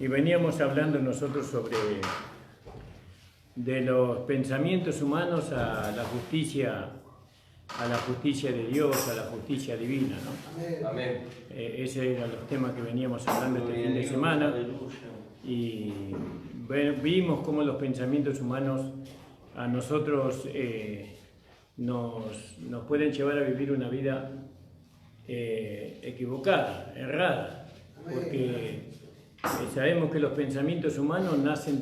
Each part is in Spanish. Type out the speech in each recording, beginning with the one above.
Y veníamos hablando nosotros sobre de los pensamientos humanos a la justicia de Dios, a la justicia divina, ¿no? Amén. Ese eran los temas que veníamos hablando este fin de semana. Y vimos cómo los pensamientos humanos a nosotros nos pueden llevar a vivir una vida equivocada, errada, porque sabemos que los pensamientos humanos nacen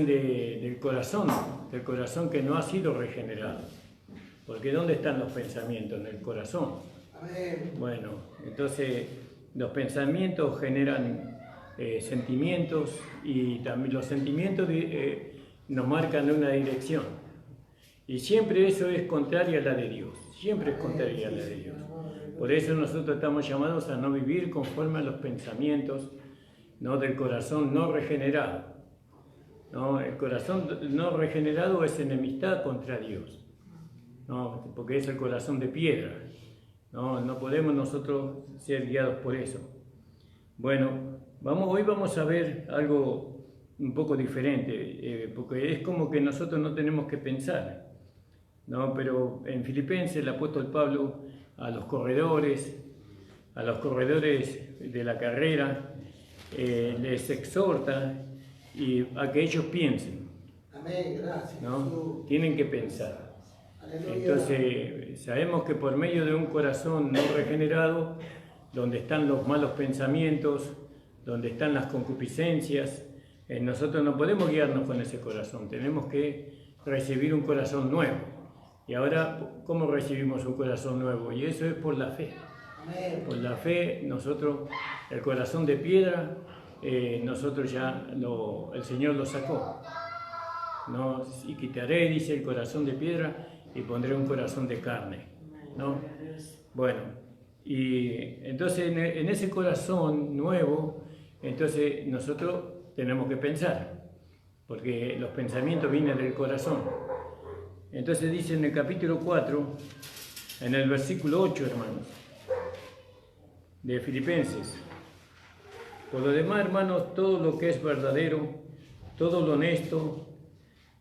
del corazón que no ha sido regenerado. Porque ¿dónde están los pensamientos? En el corazón. Bueno, entonces los pensamientos generan sentimientos, y también los sentimientos nos marcan una dirección. Y siempre eso es contrario a la de Dios. Siempre es contrario a la de Dios. Por eso nosotros estamos llamados a no vivir conforme a los pensamientos, ¿no?, del corazón no regenerado. ¿No? El corazón no regenerado es enemistad contra Dios, ¿no? Porque es el corazón de piedra. No podemos nosotros ser guiados por eso. Bueno, hoy vamos a ver algo un poco diferente, porque es como que nosotros no tenemos que pensar, ¿no? Pero en Filipenses el apóstol Pablo a los corredores de la carrera les exhorta a que ellos piensen. Amén, gracias. ¿No? Tienen que pensar. Aleluya. Entonces, sabemos que por medio de un corazón no regenerado, donde están los malos pensamientos, donde están las concupiscencias, nosotros no podemos guiarnos con ese corazón. Tenemos que recibir un corazón nuevo. Y ahora, ¿cómo recibimos un corazón nuevo? Y eso es por la fe. Amén. Por la fe, nosotros, el corazón de piedra, nosotros ya el Señor lo sacó, ¿no? Y quitaré, dice, el corazón de piedra y pondré un corazón de carne, ¿no? Bueno, y entonces en ese corazón nuevo, entonces nosotros tenemos que pensar, porque los pensamientos vienen del corazón. Entonces dice en el capítulo 4, en el versículo 8, hermanos, de Filipenses: por lo demás, hermanos, todo lo que es verdadero, todo lo honesto,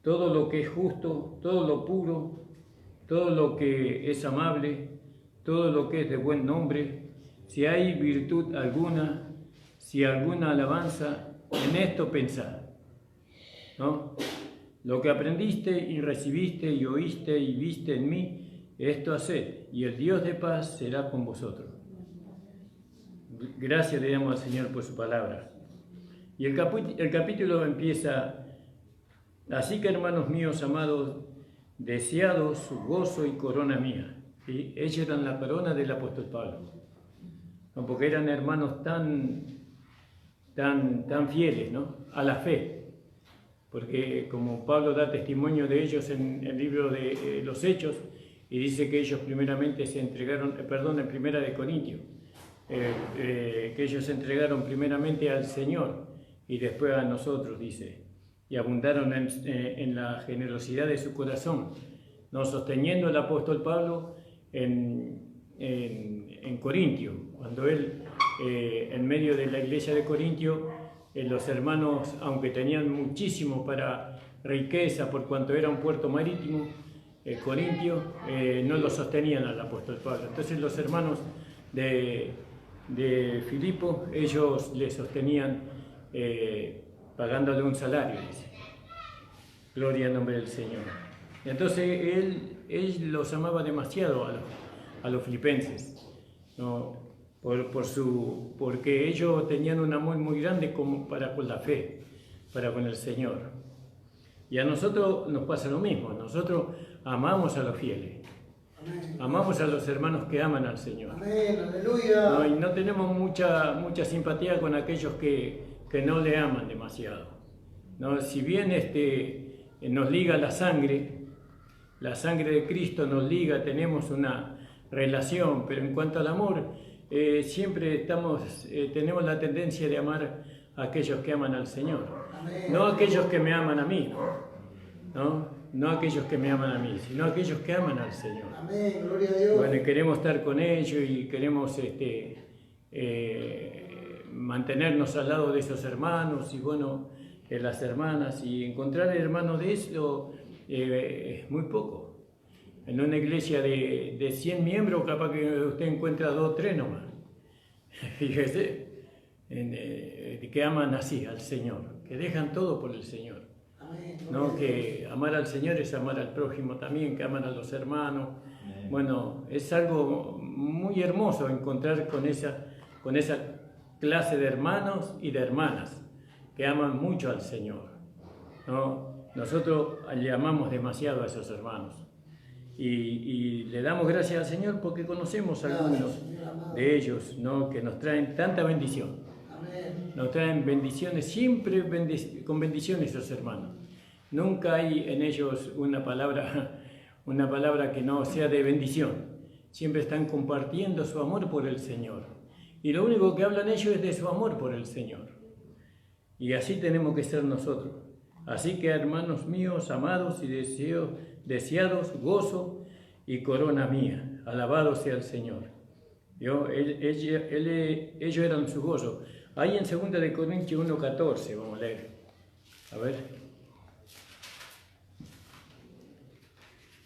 todo lo que es justo, todo lo puro, todo lo que es amable, todo lo que es de buen nombre, si hay virtud alguna, si alguna alabanza, en esto pensad, ¿no? Lo que aprendiste y recibiste y oíste y viste en mí, esto haced, y el Dios de paz será con vosotros. Gracias le damos al Señor por su palabra. Y el capítulo empieza: así que, hermanos míos amados, deseados su gozo y corona mía. ¿Sí? Ellos eran la corona del apóstol Pablo, ¿no? Porque eran hermanos tan fieles, ¿no?, a la fe. Porque como Pablo da testimonio de ellos en el libro de los Hechos, y dice que ellos primeramente se entregaron, en Primera de Corintios, que ellos se entregaron primeramente al Señor y después a nosotros, dice, y abundaron en la generosidad de su corazón, no sosteniendo el apóstol Pablo en Corintio, cuando él, en medio de la iglesia de Corintio, los hermanos, aunque tenían muchísimo para riqueza por cuanto era un puerto marítimo, Corintio, no lo sostenían al apóstol Pablo. Entonces los hermanos de Filipo, ellos le sostenían pagándole un salario, dice. Gloria al nombre del Señor. Entonces él los amaba demasiado a los filipenses, ¿no? Porque ellos tenían un amor muy grande para con la fe, para con el Señor. Y a nosotros nos pasa lo mismo. Nosotros amamos a los fieles. Amén. Amamos a los hermanos que aman al Señor. Amén, aleluya. No, y no tenemos mucha simpatía con aquellos que no le aman demasiado, ¿no? Si bien nos liga la sangre de Cristo nos liga, tenemos una relación, pero en cuanto al amor, siempre tenemos la tendencia de amar a aquellos que aman al Señor. Amén. No a aquellos que me aman a mí, ¿no? No aquellos que me aman a mí, sino aquellos que aman al Señor. Amén, gloria a Dios. Bueno, y queremos estar con ellos y queremos mantenernos al lado de esos hermanos y bueno, de las hermanas, y encontrar hermanos de eso es muy poco. En una iglesia de 100 miembros, capaz que usted encuentra 2 o 3 nomás. Fíjese, que aman así al Señor, que dejan todo por el Señor. No, que amar al Señor es amar al prójimo también, que aman a los hermanos. Bueno, es algo muy hermoso encontrar con esa clase de hermanos y de hermanas que aman mucho al Señor, ¿no? Nosotros le amamos demasiado a esos hermanos y le damos gracias al Señor porque conocemos a algunos de ellos, ¿no? Que nos traen tanta bendición. Nos traen bendiciones, siempre con bendiciones esos hermanos. Nunca hay en ellos una palabra que no sea de bendición. Siempre están compartiendo su amor por el Señor. Y lo único que hablan ellos es de su amor por el Señor. Y así tenemos que ser nosotros. Así que, hermanos míos, amados y deseados, gozo y corona mía. Alabado sea el Señor. Ellos eran su gozo. Ahí en 2 de Corintios 1:14, vamos a leer. A ver.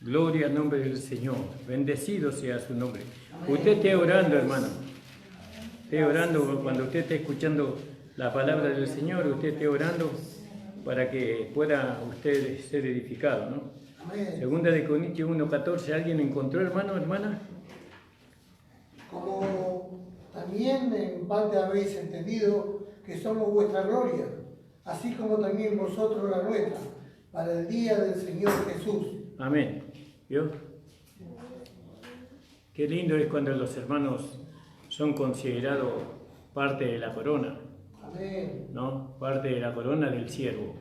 Gloria al nombre del Señor. Bendecido sea su nombre. Amén. Usted esté orando, hermano. Esté orando cuando usted esté escuchando la palabra del Señor. Usted esté orando para que pueda usted ser edificado, ¿no? Amén. 2 de Corintios 1:14. ¿Alguien encontró, hermano, hermana? Como también en parte habéis entendido que somos vuestra gloria, así como también vosotros la nuestra, para el día del Señor Jesús. Amén. ¿Vio? Qué lindo es cuando los hermanos son considerados parte de la corona. Amén. ¿No? Parte de la corona del siervo,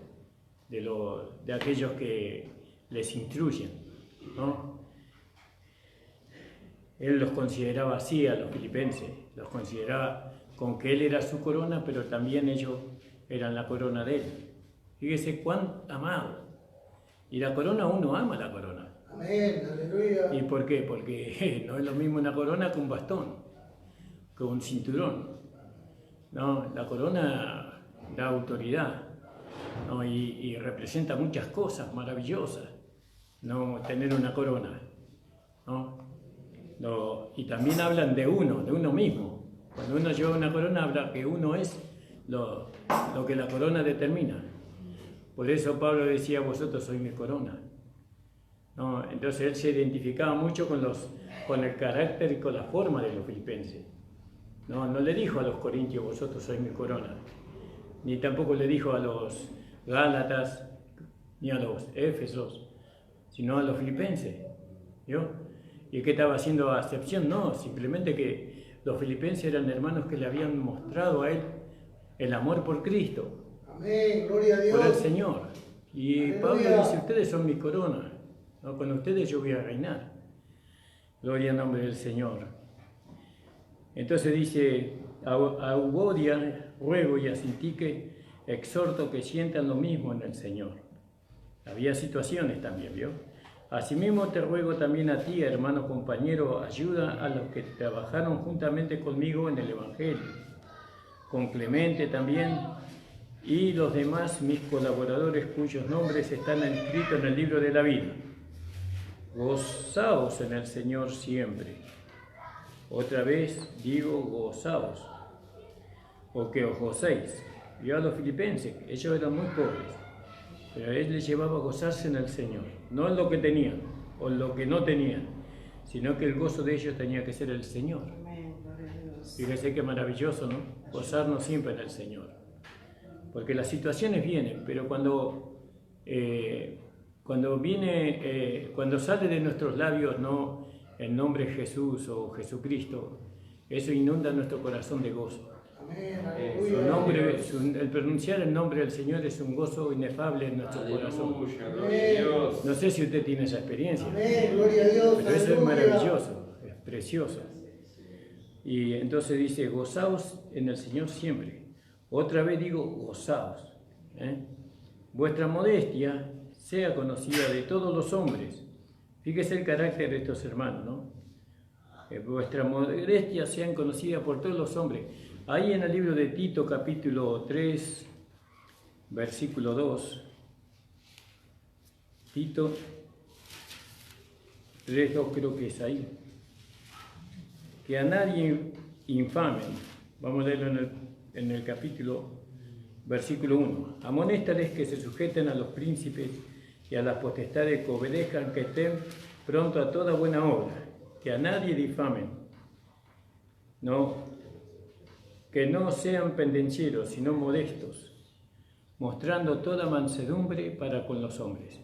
de aquellos que les instruyen, ¿no? Él los consideraba así a los filipenses, los consideraba con que él era su corona, pero también ellos eran la corona de él. Fíjese cuán amado. Y la corona, uno ama la corona. Amén, aleluya. ¿Y por qué? Porque no es lo mismo una corona que un bastón, que un cinturón. No, la corona da autoridad, ¿no? y representa muchas cosas maravillosas, ¿no? Tener una corona, ¿no? Y también hablan de uno mismo. Cuando uno lleva una corona, habla que uno es lo que la corona determina. Por eso Pablo decía, vosotros sois mi corona, ¿no? Entonces él se identificaba mucho con el carácter y con la forma de los filipenses. No le dijo a los corintios, vosotros sois mi corona. Ni tampoco le dijo a los gálatas, ni a los éfesos, sino a los filipenses. ¿Vio? ¿Y qué estaba haciendo acepción? No, simplemente que los filipenses eran hermanos que le habían mostrado a él el amor por Cristo. Amén, gloria a Dios. Por el Señor. Y Aleluya. Pablo dice, ustedes son mi corona, ¿no? Con ustedes yo voy a reinar. Gloria al nombre del Señor. Entonces dice, a Euodia ruego y a Sintique exhorto que sientan lo mismo en el Señor. Había situaciones también, ¿vio? Asimismo te ruego también a ti, hermano compañero, ayuda a los que trabajaron juntamente conmigo en el Evangelio, con Clemente también, y los demás mis colaboradores cuyos nombres están escritos en el libro de la vida. Gozaos en el Señor siempre. Otra vez digo gozaos, o que os gocéis. Yo a los filipenses, ellos eran muy pobres, pero a él les llevaba a gozarse en el Señor, no en lo que tenían o en lo que no tenían, sino que el gozo de ellos tenía que ser el Señor. Fíjese qué maravilloso, ¿no? Gozarnos siempre en el Señor. Porque las situaciones vienen, pero cuando sale de nuestros labios, ¿no?, el nombre de Jesús o Jesucristo, eso inunda nuestro corazón de gozo. Amén, El pronunciar el nombre del Señor es un gozo inefable en nuestro corazón. No sé si usted tiene esa experiencia. Amén, gloria a Dios. Pero eso es maravilloso, es precioso. Y entonces dice, gozaos en el Señor siempre. Otra vez digo, gozaos. Vuestra modestia sea conocida de todos los hombres. Fíjese el carácter de estos hermanos, ¿no? vuestra modestia sean conocidas por todos los hombres. Ahí en el libro de Tito, capítulo 3, versículo 2, Tito 3:2 creo que es ahí, que a nadie infamen, vamos a leerlo en el capítulo, versículo 1, amonéstales que se sujeten a los príncipes y a las potestades, que obedezcan, que estén pronto a toda buena obra, que a nadie difamen, que no sean pendencieros, sino modestos, mostrando toda mansedumbre para con los hombres.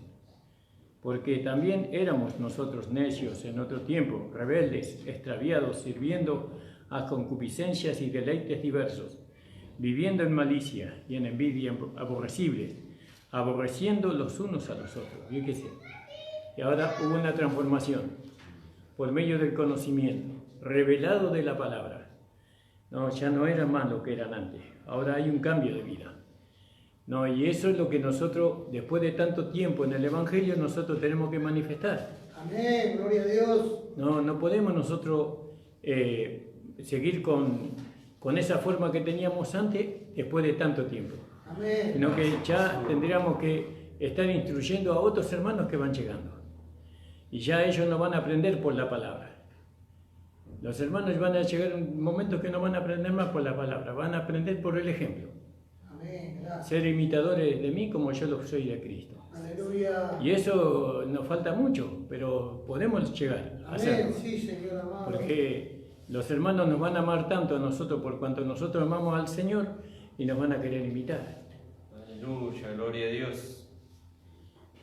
Porque también éramos nosotros necios en otro tiempo, rebeldes, extraviados, sirviendo a concupiscencias y deleites diversos, viviendo en malicia y en envidia aborrecibles, aborreciendo los unos a los otros. Fíjese. Y ahora hubo una transformación por medio del conocimiento, revelado de la palabra. No, ya no eran más lo que eran antes, ahora hay un cambio de vida. No, y eso es lo que nosotros, después de tanto tiempo en el Evangelio, nosotros tenemos que manifestar. Amén, gloria a Dios. No podemos nosotros seguir con esa forma que teníamos antes, después de tanto tiempo. Amén. Sino que ya tendríamos que estar instruyendo a otros hermanos que van llegando. Y ya ellos no van a aprender por la palabra. Los hermanos van a llegar a un momento que no van a aprender más por la palabra, van a aprender por el ejemplo. Amén, gracias. Ser imitadores de mí como yo lo soy de Cristo. Aleluya. Y eso nos falta mucho, pero podemos llegar a hacerlo. Amén, sí, Señor amado. Porque los hermanos nos van a amar tanto a nosotros por cuanto nosotros amamos al Señor y nos van a querer imitar. Aleluya, gloria a Dios.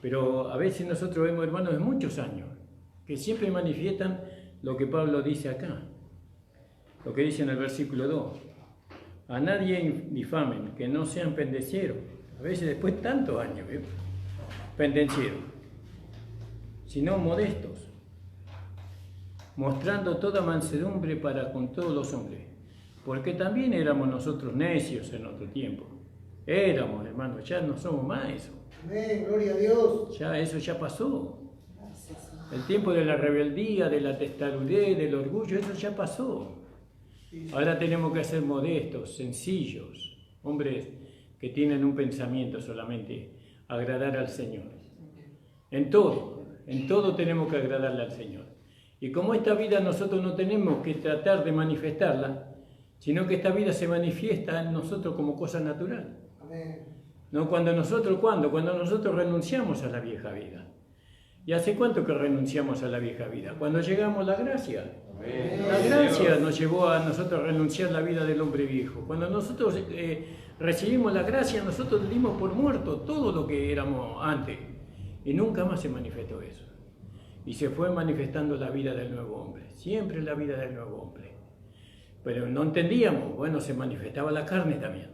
Pero a veces nosotros vemos hermanos de muchos años que siempre manifiestan lo que Pablo dice acá, lo que dice en el versículo 2. A nadie difamen, que no sean pendencieros. A veces después de tantos años, pendencieros, sino modestos, mostrando toda mansedumbre para con todos los hombres. Porque también éramos nosotros necios en otro tiempo. Éramos, hermanos, ya no somos más eso. Amén, gloria a Dios. Ya eso ya pasó. El tiempo de la rebeldía, de la testarudez, del orgullo, eso ya pasó. Ahora tenemos que ser modestos, sencillos, hombres que tienen un pensamiento solamente, agradar al Señor. En todo tenemos que agradarle al Señor. Y como esta vida nosotros no tenemos que tratar de manifestarla, sino que esta vida se manifiesta en nosotros como cosa natural. Amén. No, cuando nosotros renunciamos a la vieja vida. ¿Y hace cuánto que renunciamos a la vieja vida? Cuando llegamos a la gracia. Amén. La gracia nos llevó a nosotros a renunciar a la vida del hombre viejo. Cuando nosotros recibimos la gracia, nosotros dimos por muerto todo lo que éramos antes. Y nunca más se manifestó eso. Y se fue manifestando la vida del nuevo hombre. Siempre la vida del nuevo hombre. Pero no entendíamos. Bueno, se manifestaba la carne también.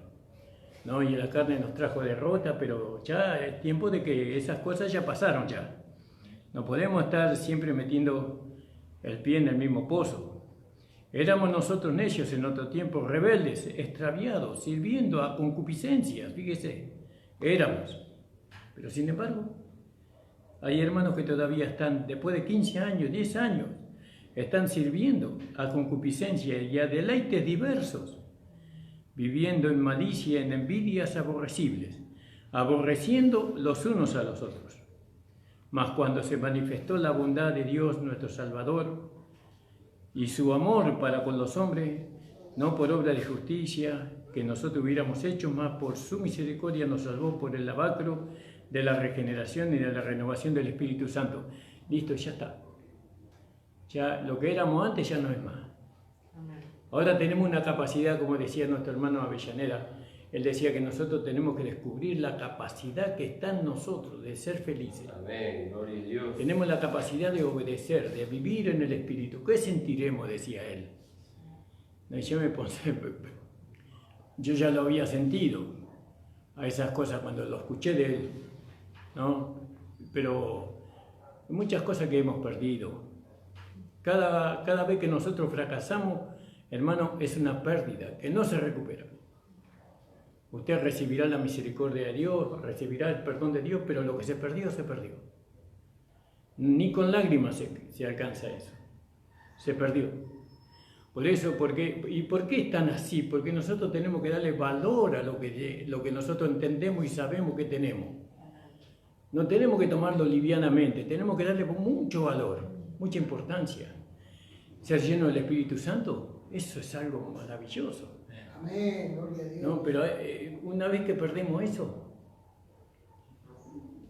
¿No? Y la carne nos trajo derrota, pero ya es tiempo de que esas cosas ya pasaron ya. No podemos estar siempre metiendo el pie en el mismo pozo. Éramos nosotros necios en otro tiempo, rebeldes, extraviados, sirviendo a concupiscencias, fíjese, éramos. Pero sin embargo, hay hermanos que todavía están, después de 15 años, 10 años, están sirviendo a concupiscencias y a deleites diversos, viviendo en malicia, en envidias aborrecibles, aborreciendo los unos a los otros. Mas cuando se manifestó la bondad de Dios nuestro Salvador y su amor para con los hombres, no por obra de justicia que nosotros hubiéramos hecho, mas por su misericordia nos salvó por el lavacro de la regeneración y de la renovación del Espíritu Santo. Listo, ya está. Ya lo que éramos antes ya no es más. Ahora tenemos una capacidad, como decía nuestro hermano Avellaneda, él decía que nosotros tenemos que descubrir la capacidad que está en nosotros de ser felices. Amén, gloria a Dios. Tenemos la capacidad de obedecer, de vivir en el Espíritu. ¿Qué sentiremos? Decía él. Y yo ya lo había sentido a esas cosas cuando lo escuché de él, ¿no? Pero hay muchas cosas que hemos perdido. Cada vez que nosotros fracasamos, hermano, es una pérdida que no se recupera. Usted recibirá la misericordia de Dios, recibirá el perdón de Dios, pero lo que se perdió, se perdió. Ni con lágrimas se alcanza eso. se perdió. Por eso, ¿y por qué están así? Porque nosotros tenemos que darle valor a lo que nosotros entendemos y sabemos que tenemos. No tenemos que tomarlo livianamente, tenemos que darle mucho valor, mucha importancia. Ser lleno del Espíritu Santo, eso es algo maravilloso. Amén, gloria a Dios. No, pero una vez que perdemos eso,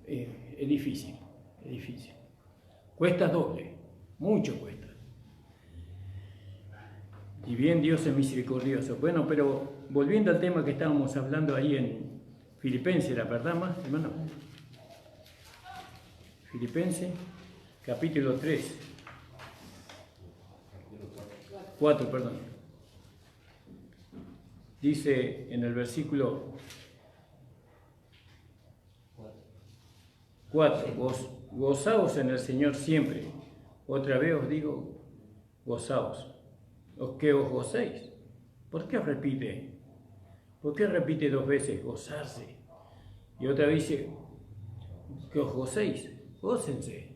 es difícil, es difícil. Cuesta doble, mucho cuesta. Y bien, Dios es misericordioso. Bueno, pero volviendo al tema que estábamos hablando ahí en Filipenses, ¿la verdad más, hermano? Filipenses, capítulo 3. 4, perdón. Dice en el versículo 4, gozaos en el Señor siempre. Otra vez os digo, gozaos. Que os gocéis. ¿Por qué repite? ¿Por qué repite 2 veces gozarse? Y otra vez dice que os gocéis, gócense.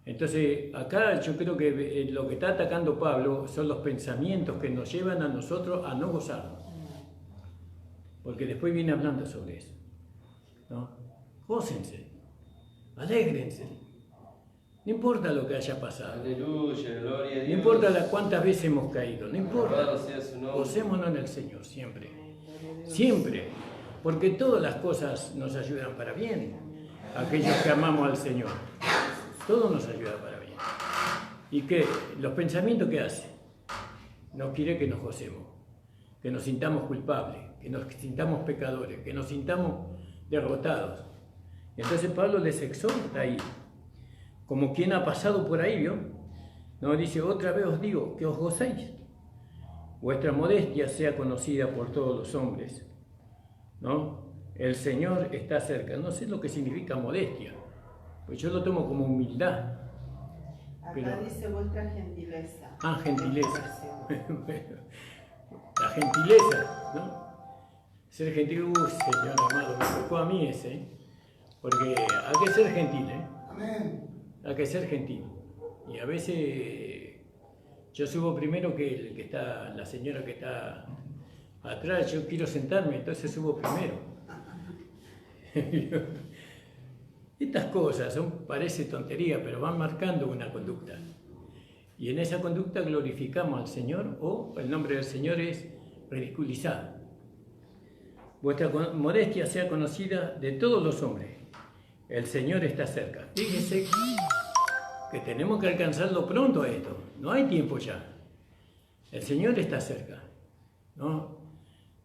Entonces, acá yo creo que lo que está atacando Pablo son los pensamientos que nos llevan a nosotros a no gozarnos. Porque después viene hablando sobre eso, ¿no? Gócense, alégrense. No importa lo que haya pasado. Aleluya, gloria a Dios. No importa cuántas veces hemos caído, no importa. Alabado sea su nombre. Gocémonos en el Señor, siempre. Siempre. Porque todas las cosas nos ayudan para bien. Aquellos que amamos al Señor. Todo nos ayuda para bien. ¿Y qué? Los pensamientos que hace. No quiere que nos gocemos. Que nos sintamos culpables. Que nos sintamos pecadores. Que nos sintamos derrotados. Entonces Pablo les exhorta ahí. Como quien ha pasado por ahí, ¿vio? No, dice, otra vez os digo, que os gocéis. Vuestra modestia sea conocida por todos los hombres, ¿no? El Señor está cerca. No sé lo que significa modestia, pues yo lo tomo como humildad. Acá dice vuestra gentileza. Ah, gentileza. La gentileza, ¿no? Ser gentil, Señor amado, me tocó a mí ese, porque hay que ser gentil, ¿eh? Amén. Hay que ser gentil. Y a veces yo subo primero que el que está, la señora que está atrás, yo quiero sentarme, entonces subo primero. Estas cosas parece tontería, pero van marcando una conducta. Y en esa conducta glorificamos al Señor o el nombre del Señor es ridiculizado. Vuestra modestia sea conocida de todos los hombres. El Señor está cerca. Fíjense que tenemos que alcanzarlo pronto a esto. No hay tiempo ya. El Señor está cerca, ¿no?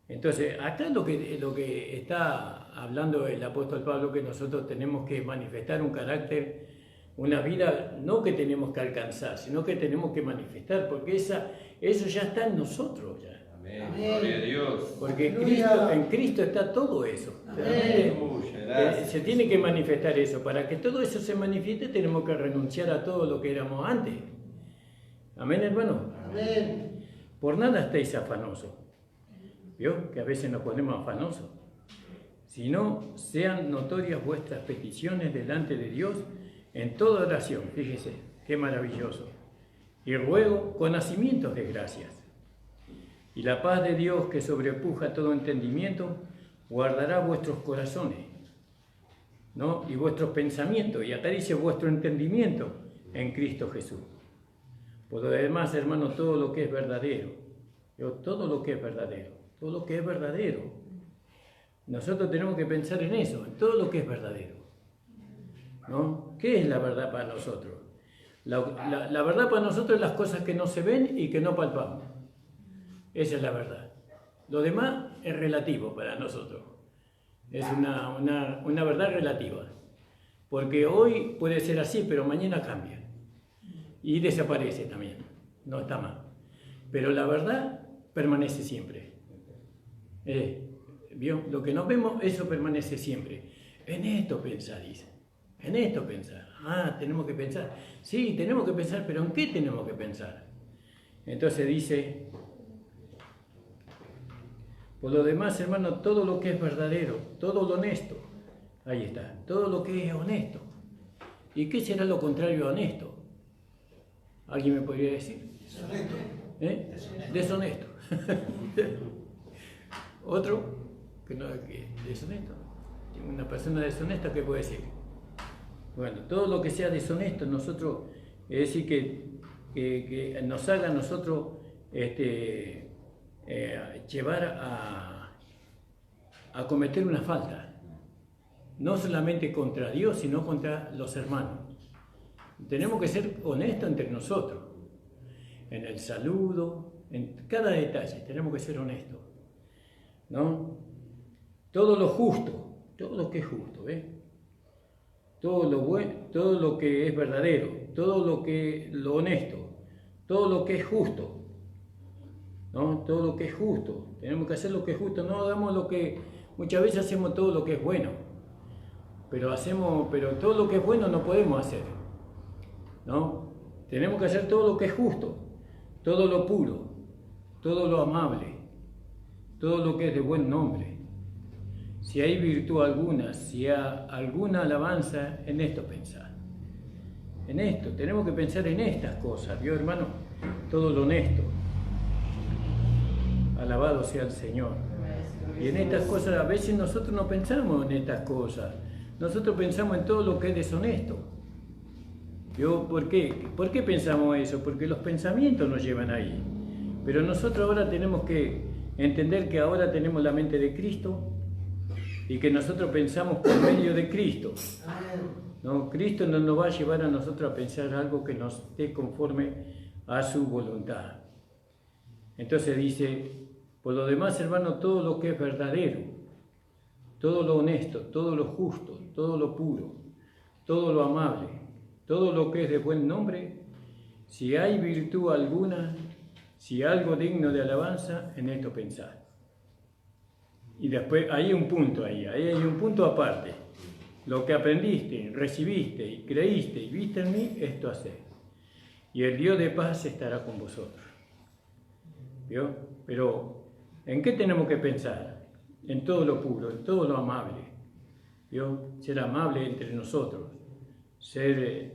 Entonces, acá lo que está hablando el apóstol Pablo, que nosotros tenemos que manifestar un carácter, una vida, no que tenemos que alcanzar, sino que tenemos que manifestar, porque eso ya está en nosotros ya. Amén. Gloria a Dios. Porque en Cristo está todo eso. Se tiene que manifestar eso. Para que todo eso se manifieste tenemos que renunciar a todo lo que éramos antes. Amén, hermano. Amén. Por nada estéis afanosos. ¿Vio? Que a veces nos ponemos afanosos. Sino sean notorias vuestras peticiones delante de Dios en toda oración. Fíjese, qué maravilloso. Y ruego con nacimientos de gracias. Y la paz de Dios, que sobrepuja todo entendimiento, guardará vuestros corazones, ¿no? Y vuestros pensamientos. Y acá dice vuestro entendimiento en Cristo Jesús. Por lo demás, hermanos, todo lo que es verdadero. Todo lo que es verdadero. Todo lo que es verdadero. Nosotros tenemos que pensar en eso, en todo lo que es verdadero, ¿no? ¿Qué es la verdad para nosotros? La verdad para nosotros es las cosas que no se ven y que no palpamos. Esa es la verdad. Lo demás es relativo para nosotros. Es una verdad relativa. Porque hoy puede ser así, pero mañana cambia. Y desaparece también. No está más. Pero la verdad permanece siempre. ¿Vio? Lo que nos vemos, eso permanece siempre. En esto pensar, dice. En esto pensar. Ah, tenemos que pensar. Sí, tenemos que pensar, pero ¿en qué tenemos que pensar? Entonces dice... Por lo demás, hermano, todo lo que es verdadero, todo lo honesto, ahí está, todo lo que es honesto. ¿Y qué será lo contrario a honesto? ¿Alguien me podría decir? Deshonesto. Deshonesto. Otro, que deshonesto. Una persona deshonesta, ¿qué puede decir? Bueno, todo lo que sea deshonesto, nosotros, es decir, que nos haga a nosotros llevar a cometer una falta. No solamente contra Dios, sino contra los hermanos. Tenemos que ser honestos entre nosotros. En el saludo, en cada detalle, tenemos que ser honestos, ¿no? Todo lo justo, todo lo que es justo, ¿ves? Todo lo bueno, todo lo que es verdadero, todo lo honesto, todo lo que es justo, ¿no? Todo lo que es justo. Tenemos que hacer lo que es justo, no hagamos lo que... Muchas veces hacemos todo lo que es bueno, pero todo lo que es bueno no podemos hacer, ¿no? Tenemos que hacer todo lo que es justo, todo lo puro, todo lo amable, todo lo que es de buen nombre. Si hay virtud alguna, si hay alguna alabanza, en esto pensar. En esto, tenemos que pensar en estas cosas, ¿vio, hermano? Todo lo honesto. Alabado sea el Señor. Y en estas cosas, a veces nosotros no pensamos en estas cosas. Nosotros pensamos en todo lo que es deshonesto. ¿Por qué? ¿Por qué pensamos eso? Porque los pensamientos nos llevan ahí. Pero nosotros ahora tenemos que entender que ahora tenemos la mente de Cristo y que nosotros pensamos por medio de Cristo. ¿No? Cristo no nos va a llevar a nosotros a pensar algo que nos esté conforme a su voluntad. Entonces dice, por lo demás, hermano, todo lo que es verdadero, todo lo honesto, todo lo justo, todo lo puro, todo lo amable, todo lo que es de buen nombre, si hay virtud alguna, si algo digno de alabanza, en esto pensad. Y después hay un punto ahí hay un punto aparte. Lo que aprendiste, recibiste y creíste y viste en mí, esto haced. Y el Dios de paz estará con vosotros. ¿Vio? Pero, ¿en qué tenemos que pensar? En todo lo puro, en todo lo amable. ¿Vio? Ser amable entre nosotros. Ser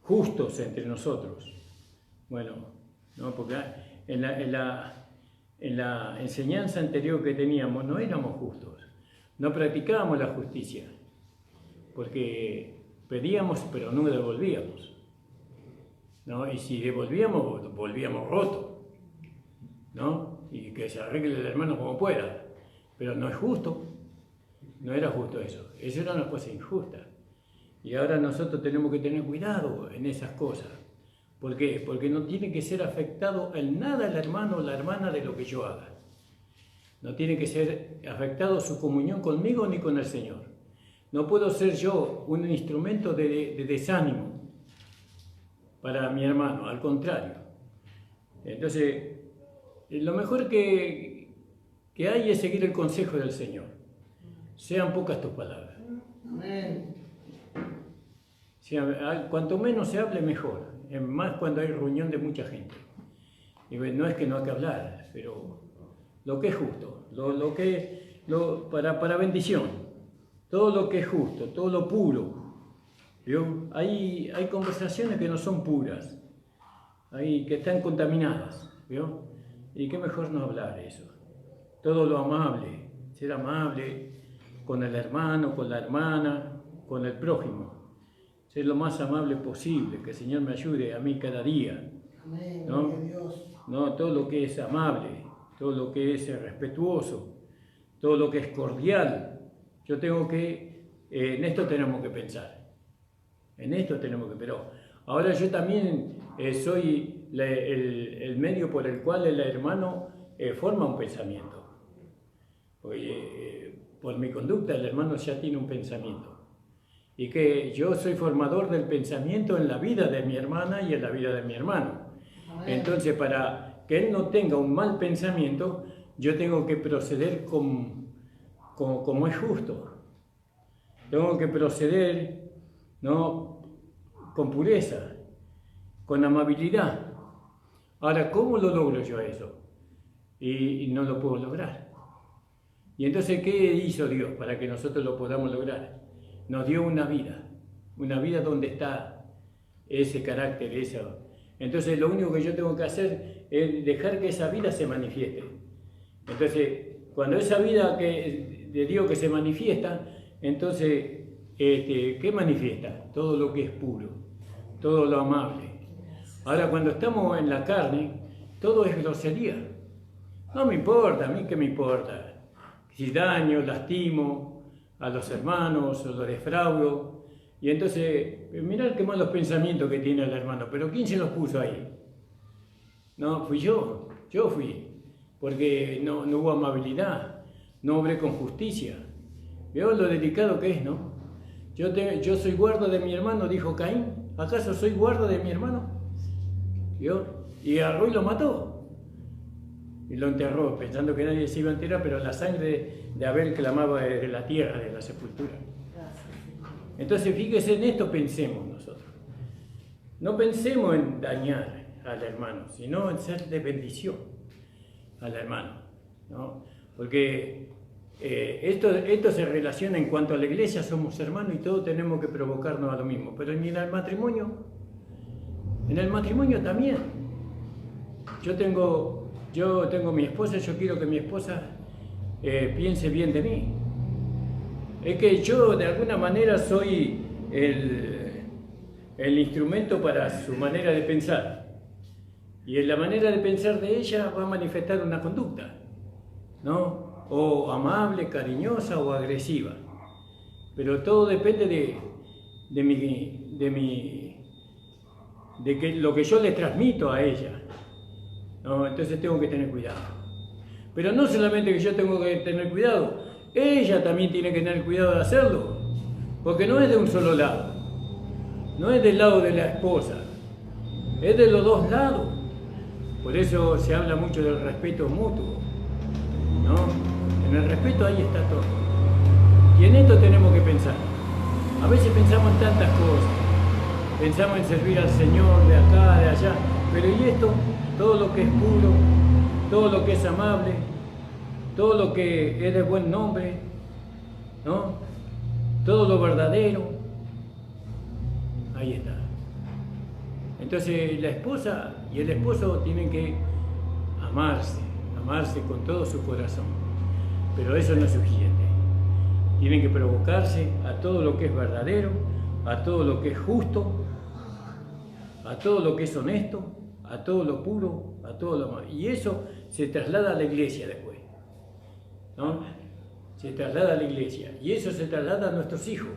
justos entre nosotros. Bueno, ¿no? Porque en la enseñanza anterior que teníamos no éramos justos. No practicábamos la justicia, porque pedíamos pero no devolvíamos, ¿no? Y si devolvíamos, volvíamos rotos, ¿no? Y que se arregle el hermano como pueda, pero no es justo, no era justo eso era una cosa injusta. Y ahora nosotros tenemos que tener cuidado en esas cosas. ¿Por qué? Porque no tiene que ser afectado en nada el hermano o la hermana de lo que yo haga. No tiene que ser afectado su comunión conmigo ni con el Señor. No puedo ser yo un instrumento de desánimo para mi hermano, al contrario. Entonces, lo mejor que hay es seguir el consejo del Señor. Sean pocas tus palabras. Amén. Cuanto menos se hable, mejor. Más cuando hay reunión de mucha gente. Y no es que no hay que hablar, pero lo que es justo, para bendición, todo lo que es justo, todo lo puro. ¿Vio? Hay conversaciones que no son puras, que están contaminadas, ¿vio? Y qué mejor no hablar eso. Todo lo amable, ser amable con el hermano, con la hermana, con el prójimo. Ser lo más amable posible, que el Señor me ayude a mí cada día. Amén, ¿no? Dios. No, todo lo que es amable, todo lo que es respetuoso, todo lo que es cordial. En esto tenemos que pensar. En esto tenemos que, pero ahora yo también soy el medio por el cual el hermano forma un pensamiento. Por mi conducta el hermano ya tiene un pensamiento. Y que yo soy formador del pensamiento en la vida de mi hermana y en la vida de mi hermano. Amén. Entonces, para que él no tenga un mal pensamiento, yo tengo que proceder como es justo. Tengo que proceder, ¿no?, con pureza, con amabilidad. Ahora, ¿cómo lo logro yo eso? Y no lo puedo lograr. Y entonces, ¿qué hizo Dios para que nosotros lo podamos lograr? Nos dio una vida donde está ese carácter, eso. Entonces lo único que yo tengo que hacer es dejar que esa vida se manifieste. Entonces, cuando esa vida de Dios que se manifiesta, entonces, ¿qué manifiesta? Todo lo que es puro, todo lo amable. Ahora, cuando estamos en la carne, todo es grosería. No me importa, a mí qué me importa. Si daño, lastimo a los hermanos o los defraudo. Y entonces, mirad qué malos pensamientos que tiene el hermano. Pero ¿quién se los puso ahí? No, fui yo fui. Porque no hubo amabilidad, no obré con justicia. Veo lo delicado que es, ¿no? Yo soy guarda de mi hermano, dijo Caín. ¿Acaso soy guarda de mi hermano? ¿Vio? Y agarró y lo mató. Y lo enterró, pensando que nadie se iba a enterar, pero la sangre de Abel clamaba desde la tierra, de la sepultura. Entonces, fíjese, en esto pensemos nosotros. No pensemos en dañar al hermano, sino en ser de bendición al hermano, ¿no? Porque esto se relaciona en cuanto a la iglesia, somos hermanos y todos tenemos que provocarnos a lo mismo. Pero en el matrimonio también. Yo tengo mi esposa, yo quiero que mi esposa piense bien de mí. Es que yo de alguna manera soy el instrumento para su manera de pensar. Y en la manera de pensar de ella va a manifestar una conducta, ¿no? O amable, cariñosa o agresiva. Pero todo depende de lo que yo le transmito a ella, ¿no? Entonces tengo que tener cuidado. Pero no solamente que yo tengo que tener cuidado, ella también tiene que tener cuidado de hacerlo, porque no es de un solo lado, no es del lado de la esposa, es de los dos lados. Por eso se habla mucho del respeto mutuo, ¿no? En el respeto ahí está todo. Y en esto tenemos que pensar. A veces pensamos en tantas cosas, pensamos en servir al Señor de acá, de allá, pero ¿y esto? Todo lo que es puro, todo lo que es amable, todo lo que es de buen nombre, ¿no? Todo lo verdadero, ahí está. Entonces la esposa y el esposo tienen que amarse con todo su corazón, pero eso no es suficiente. Tienen que provocarse a todo lo que es verdadero, a todo lo que es justo, a todo lo que es honesto, a todo lo puro, a todo lo amable. Y eso se traslada a la iglesia después, ¿no? Se traslada a la iglesia y eso se traslada a nuestros hijos.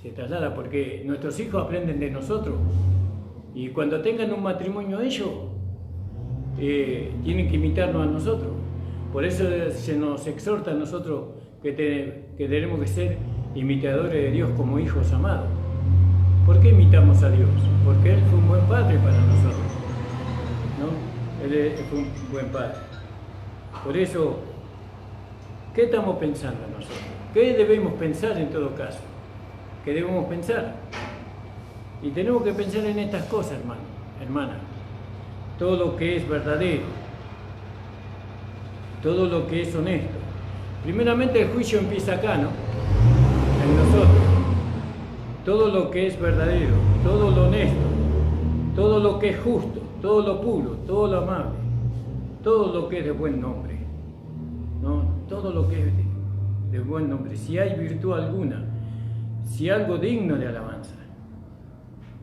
Se traslada porque nuestros hijos aprenden de nosotros y cuando tengan un matrimonio ellos tienen que imitarnos a nosotros. Por eso se nos exhorta a nosotros que tenemos que ser imitadores de Dios como hijos amados. ¿Por qué imitamos a Dios? Porque Él fue un buen padre para nosotros, ¿no? Él fue un buen padre. Por eso, ¿qué estamos pensando nosotros? ¿Qué debemos pensar en todo caso? ¿Qué debemos pensar? Y tenemos que pensar en estas cosas, hermano, hermana. Todo lo que es verdadero, todo lo que es honesto. Primeramente el juicio empieza acá, ¿no? En nosotros. Todo lo que es verdadero, todo lo honesto, todo lo que es justo, todo lo puro, todo lo amable, todo lo que es de buen nombre, ¿no? Todo lo que es de buen nombre. Si hay virtud alguna, si algo digno de alabanza,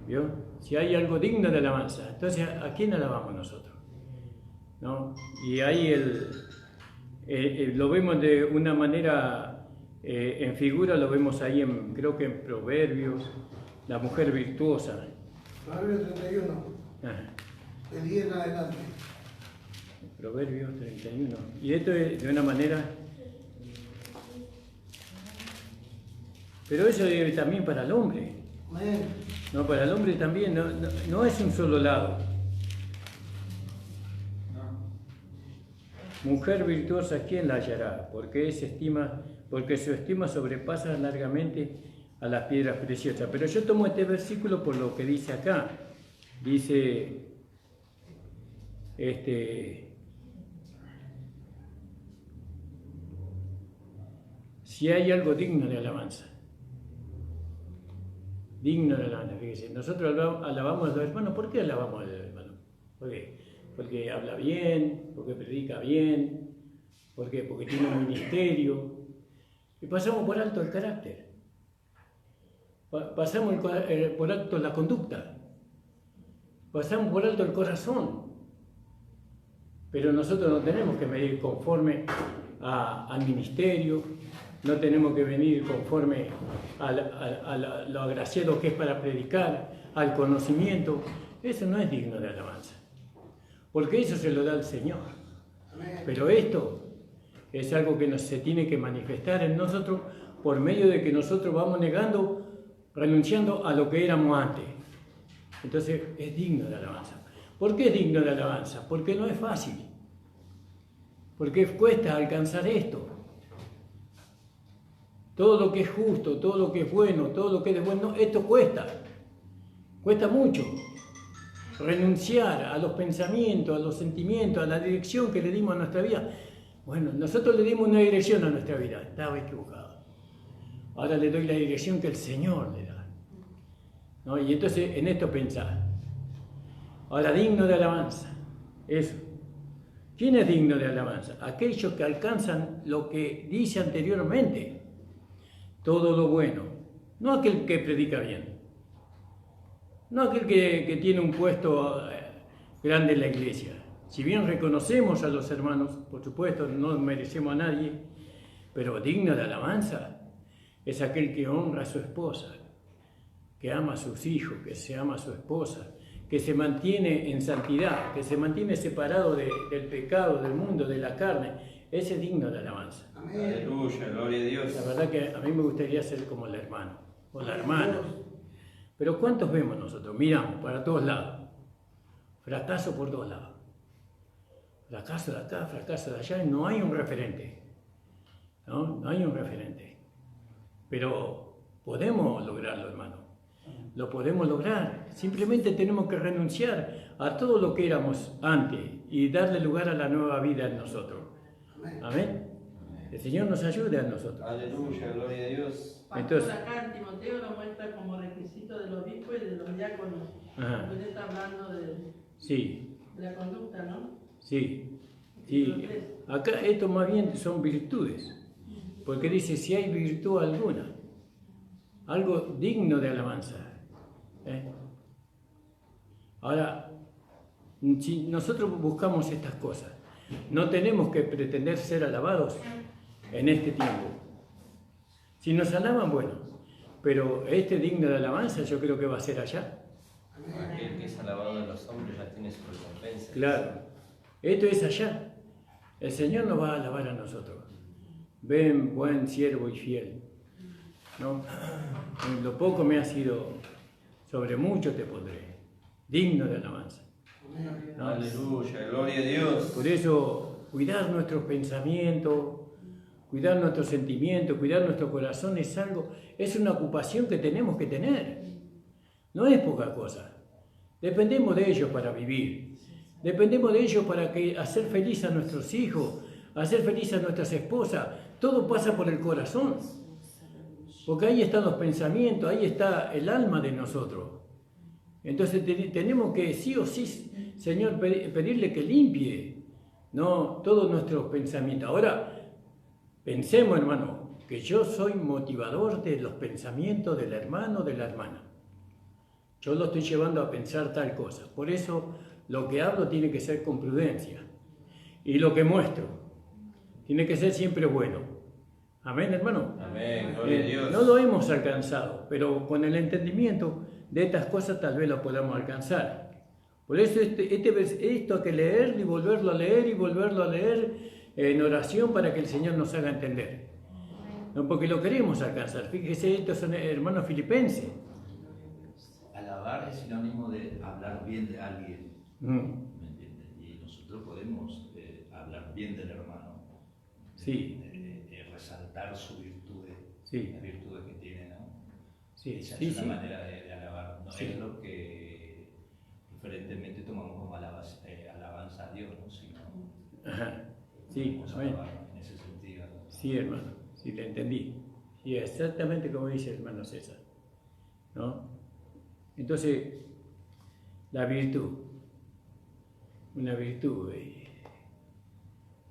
¿vio? Si hay algo digno de alabanza, entonces ¿a quién alabamos nosotros? ¿No? Y ahí lo vemos de una manera, en figura lo vemos ahí, creo que en Proverbios, la mujer virtuosa. Proverbios 31, de 10 en adelante. Proverbios 31. Y esto es de una manera... Pero eso es también para el hombre. No, para el hombre también, no es un solo lado. Mujer virtuosa, ¿quién la hallará? Porque su estima sobrepasa largamente a las piedras preciosas. Pero yo tomo este versículo por lo que dice acá. Dice, si hay algo digno de alabanza. Digno de alabanza, fíjese. Nosotros alabamos a los hermanos. ¿Por qué alabamos a los hermanos? ¿Por qué? Porque habla bien, porque predica bien, ¿por qué? Porque tiene un ministerio. Y pasamos por alto el carácter. Pasamos por alto la conducta. Pasamos por alto el corazón. Pero nosotros no tenemos que medir conforme al ministerio, no tenemos que venir conforme a lo agraciado que es para predicar, al conocimiento. Eso no es digno de alabanza, porque eso se lo da el Señor. Pero esto es algo que se tiene que manifestar en nosotros por medio de que nosotros vamos negando, renunciando a lo que éramos antes. Entonces es digno de alabanza. ¿Por qué es digno de alabanza? Porque no es fácil. Porque cuesta alcanzar esto. Todo lo que es justo, todo lo que es bueno, todo lo que es bueno, esto cuesta. Cuesta mucho. Renunciar a los pensamientos, a los sentimientos, a la dirección que le dimos a nuestra vida. Bueno, nosotros le dimos una dirección a nuestra vida. Estaba equivocado. Ahora le doy la dirección que el Señor le da. ¿No? Y entonces en esto pensar. Ahora, digno de alabanza. Eso. ¿Quién es digno de alabanza? Aquellos que alcanzan lo que dice anteriormente. Todo lo bueno. No aquel que predica bien. No aquel que tiene un puesto grande en la iglesia. Si bien reconocemos a los hermanos, por supuesto, no merecemos a nadie, pero digno de alabanza es aquel que honra a su esposa, que ama a sus hijos, que se ama a su esposa, que se mantiene en santidad, que se mantiene separado del pecado, del mundo, de la carne. Ese es digno de alabanza. Amén. Aleluya, gloria a Dios. La verdad que a mí me gustaría ser como el hermano o la hermana. Pero ¿cuántos vemos nosotros? Miramos para todos lados. Fracaso por todos lados. Fracaso de acá, fracaso de allá, y no hay un referente. No hay un referente. Pero podemos lograrlo, hermano. Lo podemos lograr. Simplemente tenemos que renunciar a todo lo que éramos antes y darle lugar a la nueva vida en nosotros. Amén. El Señor nos ayude a nosotros. Aleluya, gloria a Dios. Entonces, acá en Timoteo lo muestra como requisito de los obispos y de los diáconos. Ajá. Usted está hablando de la conducta, ¿no? Sí. Acá esto más bien son virtudes. Porque dice, si hay virtud alguna, algo digno de alabanza. Ahora, si nosotros buscamos estas cosas, no tenemos que pretender ser alabados en este tiempo. Si nos alaban, bueno, pero este digno de alabanza yo creo que va a ser allá. Aquel que es alabado de los hombres ya tiene su recompensa. Claro, esto es allá. El Señor nos va a alabar a nosotros. Ven, buen siervo y fiel. ¿No? En lo poco me has sido, sobre mucho te pondré. Digno de alabanza. ¿No? Aleluya, gloria a Dios. Por eso, cuidar nuestros pensamientos, cuidar nuestros sentimientos, cuidar nuestro corazón es una ocupación que tenemos que tener. No es poca cosa. Dependemos de ellos para vivir. Dependemos de ellos para hacer feliz a nuestros hijos, hacer feliz a nuestras esposas. Todo pasa por el corazón. Porque ahí están los pensamientos, ahí está el alma de nosotros. Entonces tenemos que sí o sí, Señor, pedirle que limpie, ¿no?, todos nuestros pensamientos. Ahora, pensemos, hermano, que yo soy motivador de los pensamientos del hermano o de la hermana. Yo lo estoy llevando a pensar tal cosa. Por eso, lo que hablo tiene que ser con prudencia. Y lo que muestro tiene que ser siempre bueno. Amén, hermano. Amén, gloria a Dios. No lo hemos alcanzado, pero con el entendimiento de estas cosas tal vez lo podamos alcanzar. Por eso esto hay que leerlo y volverlo a leer y volverlo a leer en oración para que el Señor nos haga entender. No, porque lo queremos alcanzar. Fíjese, estos son hermanos filipenses. Alabar es sinónimo de hablar bien de alguien. ¿Me entiendes? Y nosotros podemos hablar bien del hermano. Sí. Resaltar sus virtudes, Sí. las virtudes que tiene, ¿no? Sí, Esa sí, es una sí. manera de alabar, no Sí. es lo que preferentemente tomamos como alabanza a Dios, ¿no? Sino Ajá. Sí, vamos a amén. alabar en ese sentido. Sí, hermano, sí, le entendí. Sí, exactamente como dice el hermano César, ¿no? Entonces, la virtud, una virtud.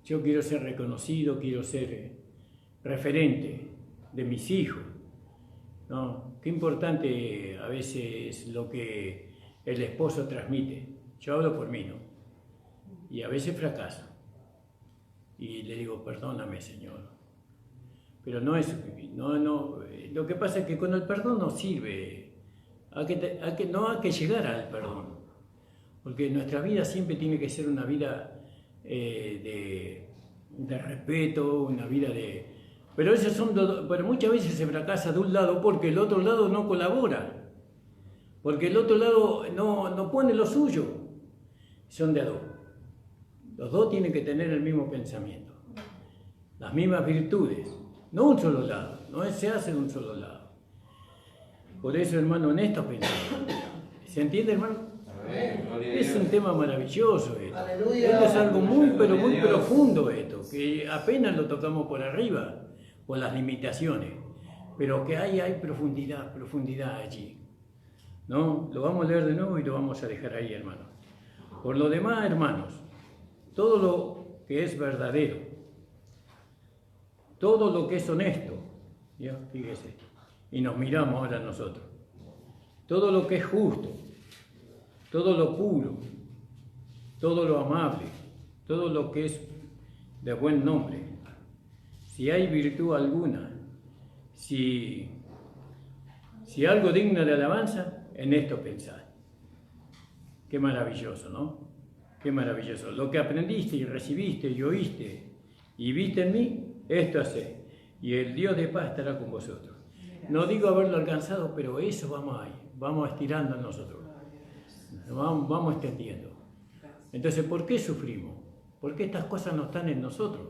Yo quiero ser reconocido, quiero ser referente de mis hijos, ¿no? Qué importante a veces lo que el esposo transmite. Yo hablo por mí, ¿no? Y a veces fracaso. Y le digo, perdóname, Señor. Pero no es, lo que pasa es que con el perdón no sirve. No hay que llegar al perdón. Porque nuestra vida siempre tiene que ser una vida de respeto, una vida de... Pero muchas veces se fracasa de un lado porque el otro lado no colabora. Porque el otro lado no pone lo suyo. Son de a dos. Los dos tienen que tener el mismo pensamiento. Las mismas virtudes. No un solo lado. No se hace de un solo lado. Por eso, hermano, en esto pensamos. ¿Se entiende, hermano? Es un tema maravilloso esto. Aleluya. Esto es algo muy profundo esto, que apenas lo tocamos por arriba, por las limitaciones, pero que hay profundidad allí. ¿No? Lo vamos a leer de nuevo y lo vamos a dejar ahí, hermano. Por lo demás, hermanos, todo lo que es verdadero, todo lo que es honesto, ¿ya? Fíjese, y nos miramos ahora nosotros, todo lo que es justo, todo lo puro, todo lo amable, todo lo que es de buen nombre, si hay virtud alguna, si algo digno de alabanza, en esto pensad. Qué maravilloso, ¿no? Qué maravilloso. Lo que aprendiste y recibiste y oíste y viste en mí, esto hacé. Y el Dios de paz estará con vosotros. No digo haberlo alcanzado, pero eso vamos ahí. Vamos estirando en nosotros. Vamos extendiendo. Entonces, ¿por qué sufrimos? ¿Por qué estas cosas no están en nosotros?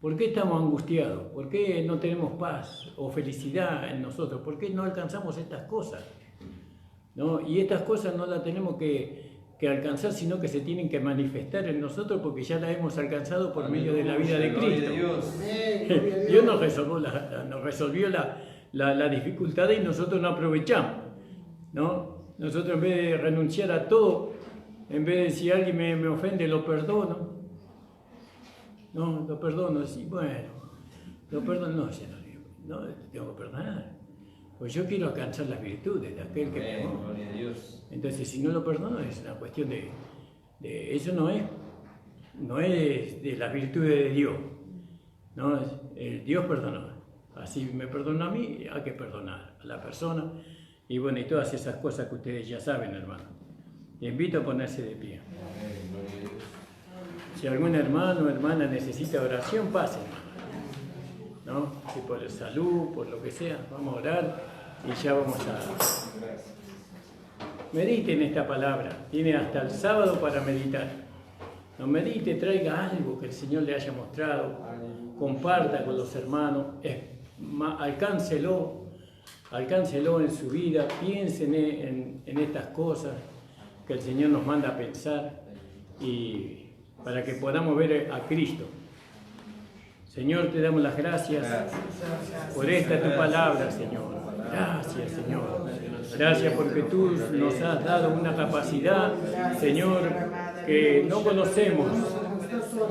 ¿Por qué estamos angustiados? ¿Por qué no tenemos paz o felicidad en nosotros? ¿Por qué no alcanzamos estas cosas? ¿No? Y estas cosas no las tenemos que alcanzar, sino que se tienen que manifestar en nosotros porque ya las hemos alcanzado por medio de la vida de Cristo. Dios nos resolvió la dificultad y nosotros no aprovechamos, ¿no? Nosotros en vez de renunciar a todo, en vez de si alguien me ofende, lo perdono. No, lo perdono, sí, bueno, lo perdono, no, tengo que perdonar. Pues yo quiero alcanzar las virtudes de aquel que me amó. Entonces, si no lo perdono, es una cuestión de eso no es de las virtudes de Dios. No, Dios perdonó. Así me perdonó a mí, hay que perdonar a la persona. Y bueno, y todas esas cosas que ustedes ya saben, hermano. Les invito a ponerse de pie. Si algún hermano o hermana necesita oración, pase, hermano. ¿No? Si por salud, por lo que sea, vamos a orar y ya vamos a... Mediten esta palabra, tiene hasta el sábado para meditar. No medite, traiga algo que el Señor le haya mostrado, comparta con los hermanos, alcáncelo en su vida, piensen en estas cosas que el Señor nos manda a pensar y para que podamos ver a Cristo. Señor, te damos las gracias por esta tu palabra, Señor. Gracias, Señor. Gracias porque tú nos has dado una capacidad, Señor, que no conocemos.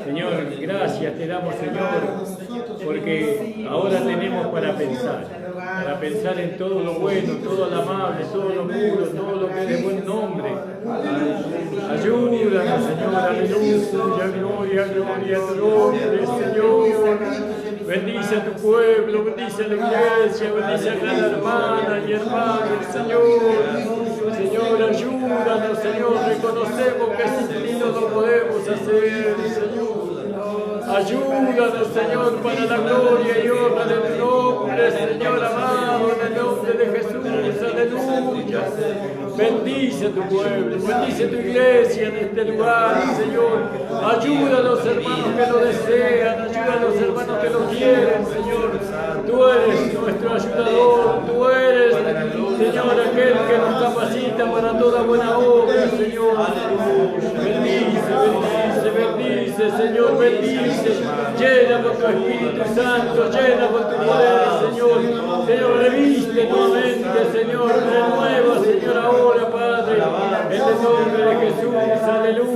Señor, gracias te damos, Señor, porque ahora tenemos para pensar en todo lo bueno, todo lo amable, todo lo puro, todo lo que es de buen nombre. Ayúdanos, Señor, aleluya, gloria, gloria a tu nombre, Señor. Bendice a tu pueblo, bendice a la iglesia, bendice a cada hermana y hermano, Señor. Señor, ayúdanos, Señor, reconocemos que sin ti no lo podemos hacer, Señor. Ayúdanos, Señor, para la gloria y honra de tu nombre, Señor amado, en el nombre de Jesús, aleluya. Bendice a tu pueblo, bendice a tu iglesia en este lugar, Señor. Ayuda a los hermanos que lo desean, ayuda a los hermanos que lo quieren, Señor. Tú eres nuestro ayudador, tú eres, Señor, aquel que nos capacita para toda buena obra, Señor. Bendice, bendice, bendice, Señor, bendice. Llena con tu Espíritu Santo, llena con tu poder, Señor. Señor, reviste nuevamente, Señor, renueva, Señor.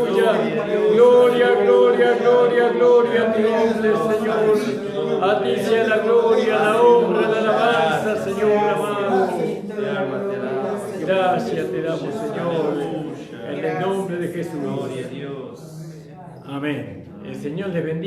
aleluya. Gloria, gloria, gloria, gloria a ti, Señor. A ti sea la gloria, la honra, la alabanza, Señor amado. Gracias te damos, Señor, en el nombre de Jesús. Gloria a Dios. Amén. El Señor les bendiga.